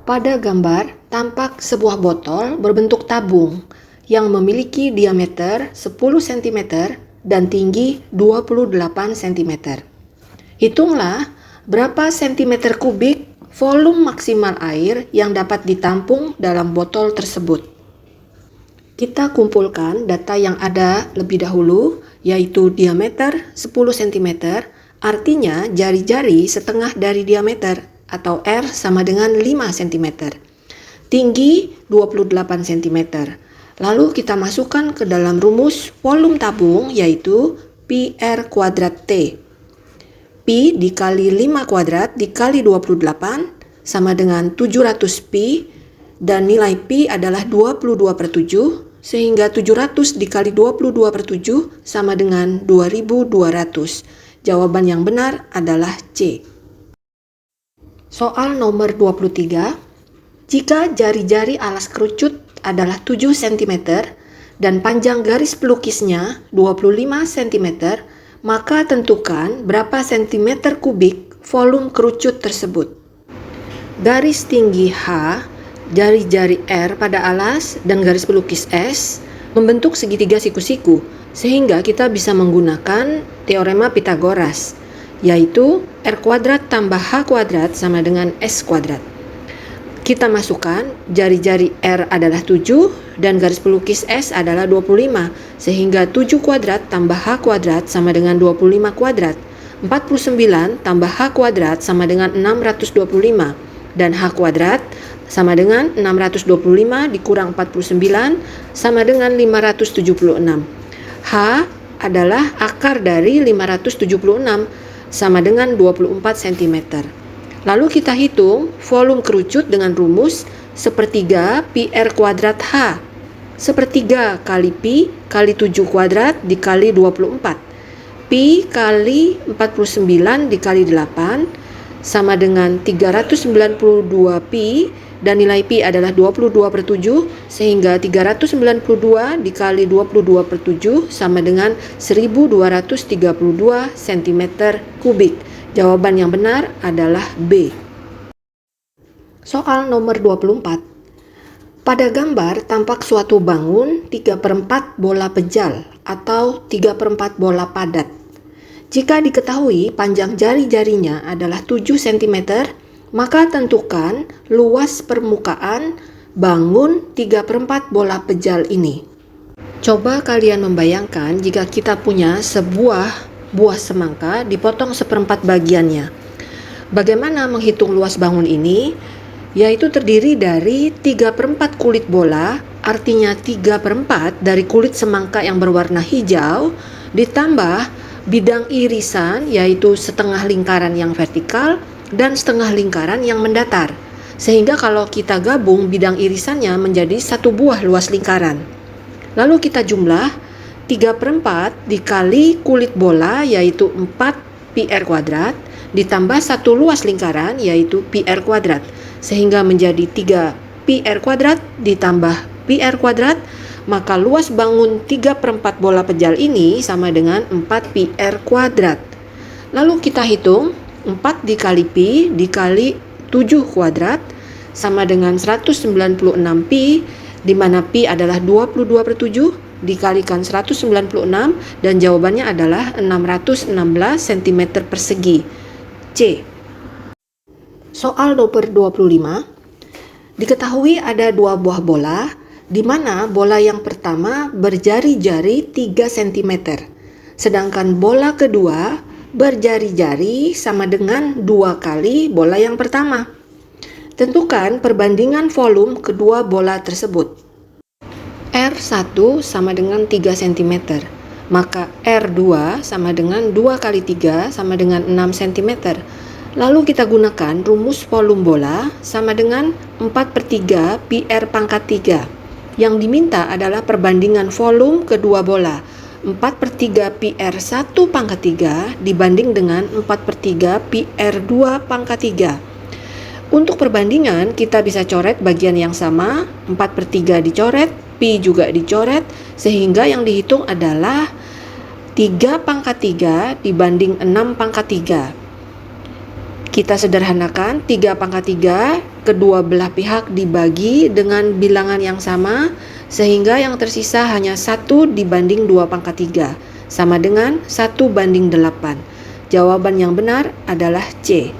Pada gambar, tampak sebuah botol berbentuk tabung yang memiliki diameter 10 cm dan tinggi 28 cm. Hitunglah berapa sentimeter kubik volume maksimal air yang dapat ditampung dalam botol tersebut. Kita kumpulkan data yang ada lebih dahulu, yaitu diameter 10 cm, artinya jari-jari setengah dari diameter, atau R sama dengan 5 cm. Tinggi 28 cm. Lalu kita masukkan ke dalam rumus volume tabung, yaitu Pi R kuadrat T. Pi dikali 5 kuadrat dikali 28 sama dengan 700 Pi, dan nilai Pi adalah 22/7, sehingga 700 dikali 22/7 sama dengan 2200. Jawaban yang benar adalah C. Soal nomor 23, jika jari-jari alas kerucut adalah 7 cm dan panjang garis pelukisnya 25 cm, maka tentukan berapa sentimeter kubik volume kerucut tersebut. Garis tinggi H, jari-jari R pada alas, dan garis pelukis S membentuk segitiga siku-siku, sehingga kita bisa menggunakan teorema Pythagoras, yaitu R kuadrat tambah H kuadrat sama dengan S kuadrat. Kita masukkan jari-jari R adalah 7 dan garis pelukis S adalah 25, sehingga 7 kuadrat tambah H kuadrat sama dengan 25 kuadrat. 49 tambah H kuadrat sama dengan 625, dan H kuadrat sama dengan 625 dikurang 49 sama dengan 576. H adalah akar dari 576 sama dengan 24 cm. Lalu kita hitung volume kerucut dengan rumus sepertiga Pi R kuadrat H. Sepertiga kali Pi kali 7 kuadrat dikali 24. Pi kali 49 dikali 8 sama dengan 392 Pi, dan nilai Pi adalah 22/7, sehingga 392 dikali 22/7 sama dengan 1232 cm kubik. Jawaban yang benar adalah B. Soal nomor 24. Pada gambar tampak suatu bangun 3/4 bola pejal atau 3/4 bola padat. Jika diketahui panjang jari-jarinya adalah 7 cm, maka tentukan luas permukaan bangun 3/4 bola pejal ini. Coba kalian membayangkan jika kita punya sebuah buah semangka dipotong 1/4 bagiannya. Bagaimana menghitung luas bangun ini? Yaitu terdiri dari 3/4 kulit bola, artinya 3/4 dari kulit semangka yang berwarna hijau, ditambah bidang irisan, yaitu setengah lingkaran yang vertikal dan setengah lingkaran yang mendatar. Sehingga kalau kita gabung bidang irisannya menjadi satu buah luas lingkaran. Lalu kita jumlah 3/4 dikali kulit bola, yaitu 4 Pi R kuadrat, ditambah satu luas lingkaran, yaitu Pi R kuadrat, sehingga menjadi 3 Pi R kuadrat ditambah Pi R kuadrat, maka luas bangun 3/4 bola pejal ini sama dengan 4 Pi R kuadrat. Lalu kita hitung 4 dikali Pi dikali 7 kuadrat sama dengan 196 Pi, di mana Pi adalah 22/7 dikalikan 196, dan jawabannya adalah 616 cm persegi. C. Soal nomor 25. Diketahui ada dua buah bola, di mana bola yang pertama berjari-jari 3 cm, sedangkan bola kedua berjari-jari sama dengan 2 kali bola yang pertama. Tentukan perbandingan volume kedua bola tersebut. R1 sama dengan 3 cm, maka R2 sama dengan 2 kali 3 sama dengan 6 cm. Lalu kita gunakan rumus volume bola sama dengan 4/3 Pi R pangkat 3. Yang diminta adalah perbandingan volume kedua bola. 4/3 Pi R1 pangkat 3 dibanding dengan 4/3 Pi R2 pangkat 3. Untuk perbandingan kita bisa coret bagian yang sama, 4/3 dicoret, Pi juga dicoret, sehingga yang dihitung adalah 3 pangkat 3 dibanding 6 pangkat 3. Kita sederhanakan 3 pangkat 3, kedua belah pihak dibagi dengan bilangan yang sama, sehingga yang tersisa hanya 1 dibanding 2 pangkat 3, sama dengan 1 banding 8. Jawaban yang benar adalah C.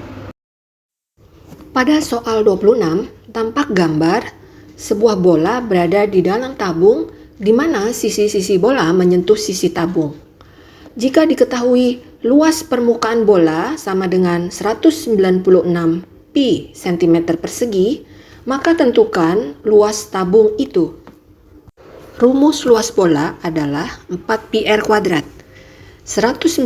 Pada soal 26, tampak gambar sebuah bola berada di dalam tabung di mana sisi-sisi bola menyentuh sisi tabung. Jika diketahui luas permukaan bola sama dengan 196 pi cm persegi, maka tentukan luas tabung itu. Rumus luas bola adalah 4 pi r kuadrat. 196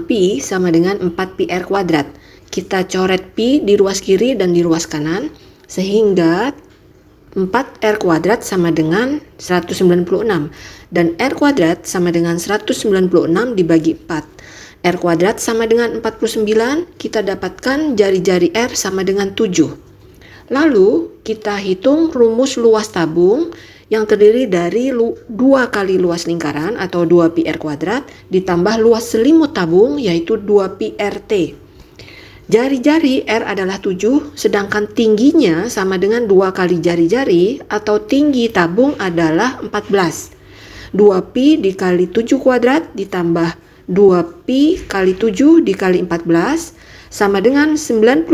pi sama dengan 4 pi r kuadrat. Kita coret pi di ruas kiri dan di ruas kanan, sehingga 4R kuadrat sama dengan 196 dan R kuadrat sama dengan 196 dibagi 4. R kuadrat sama dengan 49, kita dapatkan jari-jari R sama dengan 7. Lalu kita hitung rumus luas tabung yang terdiri dari 2 kali luas lingkaran atau 2 pi R kuadrat ditambah luas selimut tabung yaitu 2 pi RT. Jari-jari R adalah 7, sedangkan tingginya sama dengan 2 kali jari-jari atau tinggi tabung adalah 14. 2 pi dikali 7 kuadrat ditambah 2 pi kali 7 dikali 14 sama dengan 98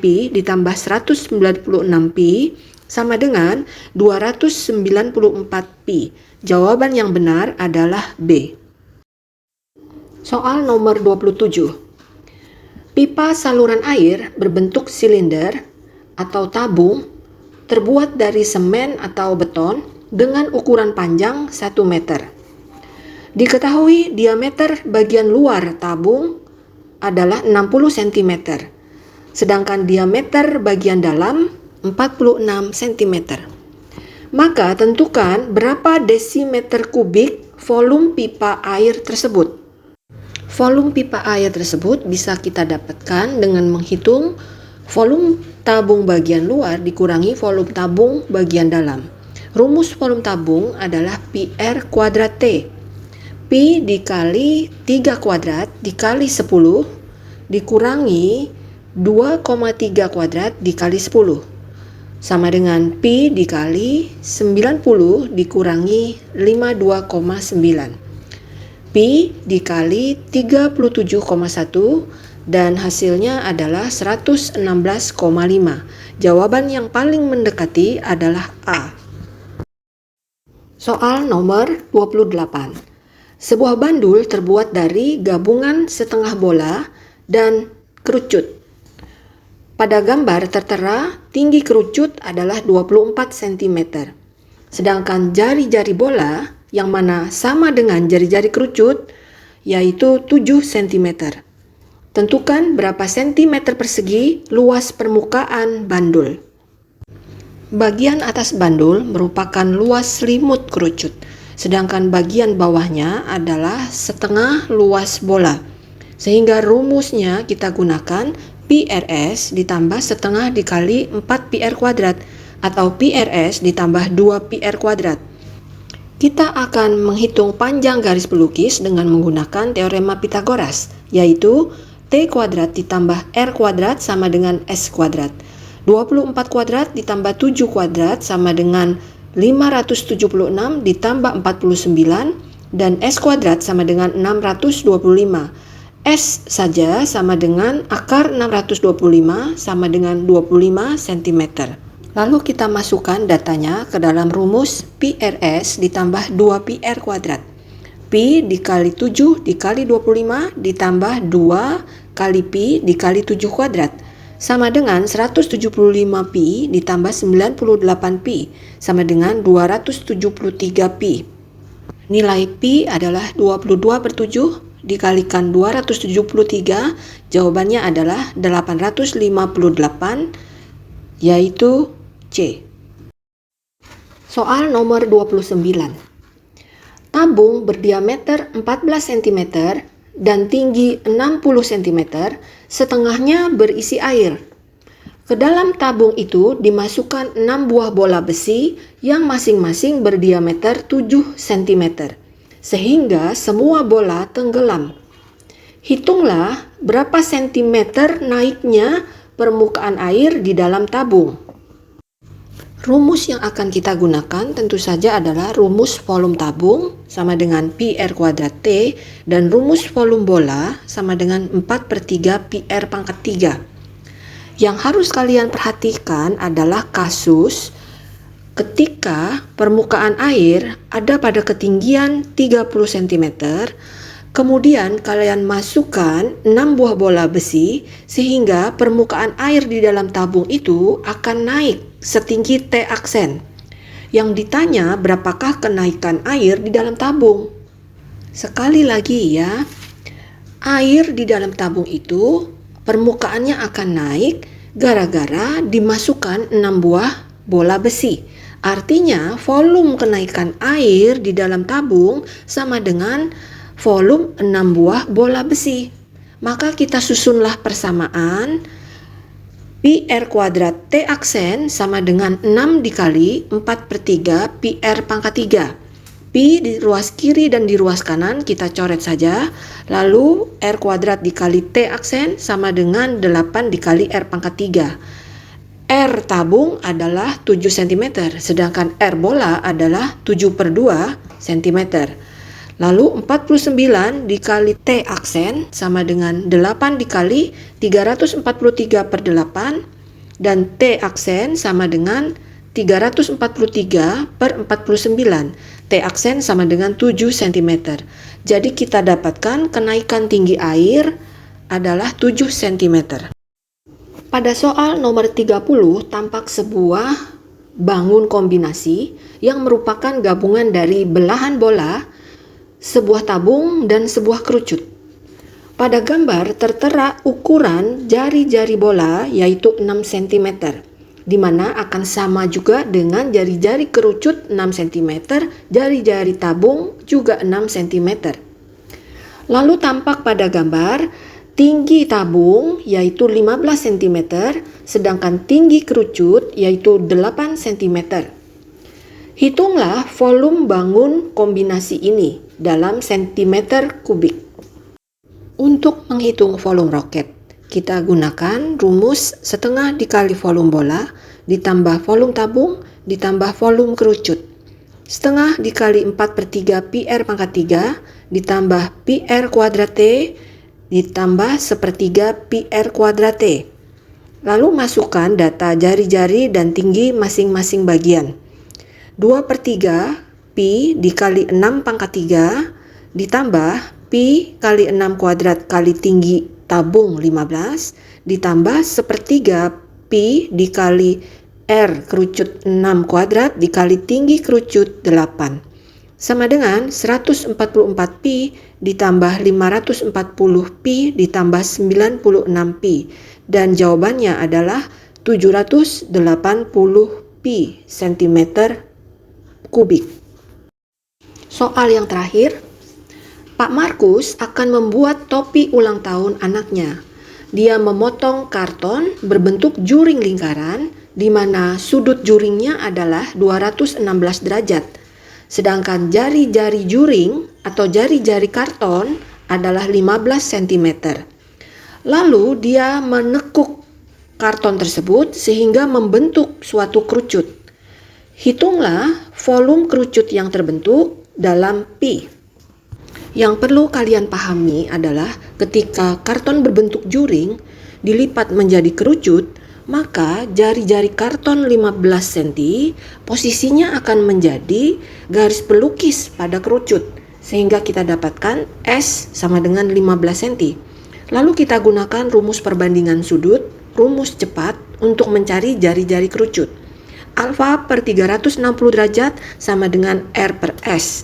pi ditambah 196 pi sama dengan 294 pi. Jawaban yang benar adalah B. Soal nomor 27. Pipa saluran air berbentuk silinder atau tabung terbuat dari semen atau beton dengan ukuran panjang 1 meter. Diketahui diameter bagian luar tabung adalah 60 cm, sedangkan diameter bagian dalam 46 cm. Maka tentukan berapa desimeter kubik volume pipa air tersebut. Volume pipa air tersebut bisa kita dapatkan dengan menghitung volume tabung bagian luar dikurangi volume tabung bagian dalam. Rumus volume tabung adalah pi R kuadrat T. Pi dikali 3 kuadrat dikali 10 dikurangi 2,3 kuadrat dikali 10. Sama dengan pi dikali 90 dikurangi 52,9. Pi dikali 37,1 dan hasilnya adalah 116,5. Jawaban yang paling mendekati adalah A. Soal nomor 28. Sebuah bandul terbuat dari gabungan setengah bola dan kerucut. Pada gambar tertera tinggi kerucut adalah 24 cm. Sedangkan jari-jari bola yang mana sama dengan jari-jari kerucut, yaitu 7 cm. Tentukan berapa cm persegi luas permukaan bandul. Bagian atas bandul merupakan luas selimut kerucut, sedangkan bagian bawahnya adalah setengah luas bola. Sehingga rumusnya kita gunakan PRS ditambah setengah dikali 4 PR kuadrat atau PRS ditambah 2 PR kuadrat. Kita akan menghitung panjang garis pelukis dengan menggunakan teorema Pythagoras, yaitu T kuadrat ditambah R kuadrat sama dengan S kuadrat. 24 kuadrat ditambah 7 kuadrat sama dengan 576 ditambah 49 dan S kuadrat sama dengan 625. S saja sama dengan akar 625 sama dengan 25 cm. Lalu kita masukkan datanya ke dalam rumus PRS ditambah 2PR kuadrat. Pi dikali 7 dikali 25 ditambah 2 kali Pi dikali 7 kuadrat. Sama dengan 175 Pi ditambah 98 Pi sama dengan 273 Pi. Nilai Pi adalah 22/7 dikalikan 273, jawabannya adalah 858, yaitu C. Soal nomor 29. Tabung berdiameter 14 cm dan tinggi 60 cm, setengahnya berisi air. Ke dalam tabung itu dimasukkan 6 buah bola besi yang masing-masing berdiameter 7 cm, sehingga semua bola tenggelam. Hitunglah berapa sentimeter naiknya permukaan air di dalam tabung. Rumus yang akan kita gunakan tentu saja adalah rumus volume tabung sama dengan Pi R kuadrat T, dan rumus volume bola sama dengan 4/3 Pi R pangkat 3. Yang harus kalian perhatikan adalah kasus ketika permukaan air ada pada ketinggian 30 cm, kemudian kalian masukkan 6 buah bola besi sehingga permukaan air di dalam tabung itu akan naik setinggi T aksen. Yang ditanya berapakah kenaikan air di dalam tabung. Sekali lagi ya, air di dalam tabung itu permukaannya akan naik gara-gara dimasukkan 6 buah bola besi. Artinya volume kenaikan air di dalam tabung sama dengan volume 6 buah bola besi. Maka kita susunlah persamaan Pi R kuadrat T aksen sama dengan 6 dikali 4/3 Pi R pangkat 3. Pi di ruas kiri dan di ruas kanan kita coret saja. Lalu R kuadrat dikali T aksen sama dengan 8 dikali R pangkat 3. R tabung adalah 7 cm, sedangkan R bola adalah 7/2 cm. Lalu 49 dikali T aksen sama dengan 8 dikali 343/8, dan T aksen sama dengan 343/49. T aksen sama dengan 7 cm. Jadi kita dapatkan kenaikan tinggi air adalah 7 cm. Pada soal nomor 30 tampak sebuah bangun kombinasi yang merupakan gabungan dari belahan bola, sebuah tabung, dan sebuah kerucut. Pada gambar tertera ukuran jari-jari bola yaitu 6 cm, di mana akan sama juga dengan jari-jari kerucut 6 cm, jari-jari tabung juga 6 cm. Lalu tampak pada gambar tinggi tabung yaitu 15 cm, sedangkan tinggi kerucut yaitu 8 cm. Hitunglah volume bangun kombinasi ini dalam cm3. Untuk menghitung volume roket, kita gunakan rumus setengah dikali volume bola ditambah volume tabung ditambah volume kerucut. Setengah dikali 4/3 Pi R pangkat 3 ditambah Pi R kuadrat T ditambah 1/3 Pi R kuadrat T. Lalu masukkan data jari-jari dan tinggi masing-masing bagian. 2/3 Pi dikali 6 pangkat 3 ditambah Pi kali 6 kuadrat kali tinggi tabung 15 ditambah 1/3 Pi dikali R kerucut 6 kuadrat dikali tinggi kerucut 8 sama dengan 144 Pi ditambah 540 Pi ditambah 96 Pi, dan jawabannya adalah 780 Pi cm3. Soal yang terakhir, Pak Markus akan membuat topi ulang tahun anaknya. Dia memotong karton berbentuk juring lingkaran di mana sudut juringnya adalah 216 derajat. Sedangkan jari-jari juring atau jari-jari karton adalah 15 cm. Lalu dia menekuk karton tersebut sehingga membentuk suatu kerucut. Hitunglah volume kerucut yang terbentuk dalam Pi. Yang perlu kalian pahami adalah ketika karton berbentuk juring dilipat menjadi kerucut, maka jari-jari karton 15 cm posisinya akan menjadi garis pelukis pada kerucut, sehingga kita dapatkan S sama dengan 15 cm. Lalu kita gunakan rumus perbandingan sudut, rumus cepat untuk mencari jari-jari kerucut. Alfa per 360 derajat sama dengan R per S.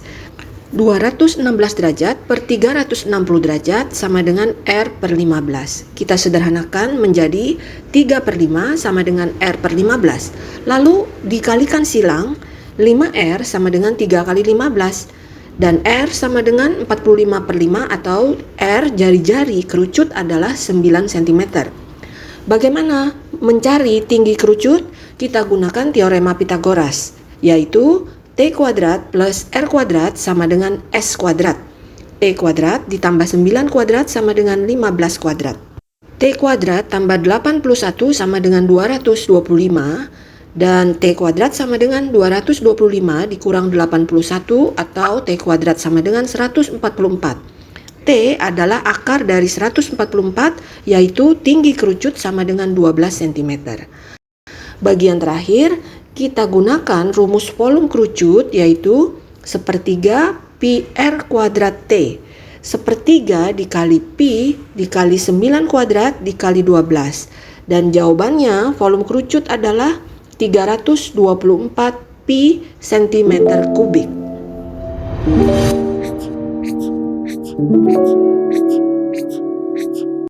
216 derajat per 360 derajat sama dengan R per 15. Kita sederhanakan menjadi 3/5 sama dengan R per 15. Lalu dikalikan silang, 5R sama dengan 3 kali 15. Dan R sama dengan 45/5 atau R jari-jari kerucut adalah 9 cm. Bagaimana mencari tinggi kerucut? Kita gunakan teorema Pythagoras, yaitu T kuadrat plus R kuadrat sama dengan S kuadrat. T kuadrat ditambah 9 kuadrat sama dengan 15 kuadrat. T kuadrat tambah 81 sama dengan 225, dan T kuadrat sama dengan 225 dikurang 81 atau T kuadrat sama dengan 144. T adalah akar dari 144, yaitu tinggi kerucut sama dengan 12 cm. Bagian terakhir, kita gunakan rumus volume kerucut, yaitu sepertiga pi R kuadrat T. Sepertiga dikali pi dikali 9 kuadrat dikali 12. Dan jawabannya volume kerucut adalah 324 pi cm kubik.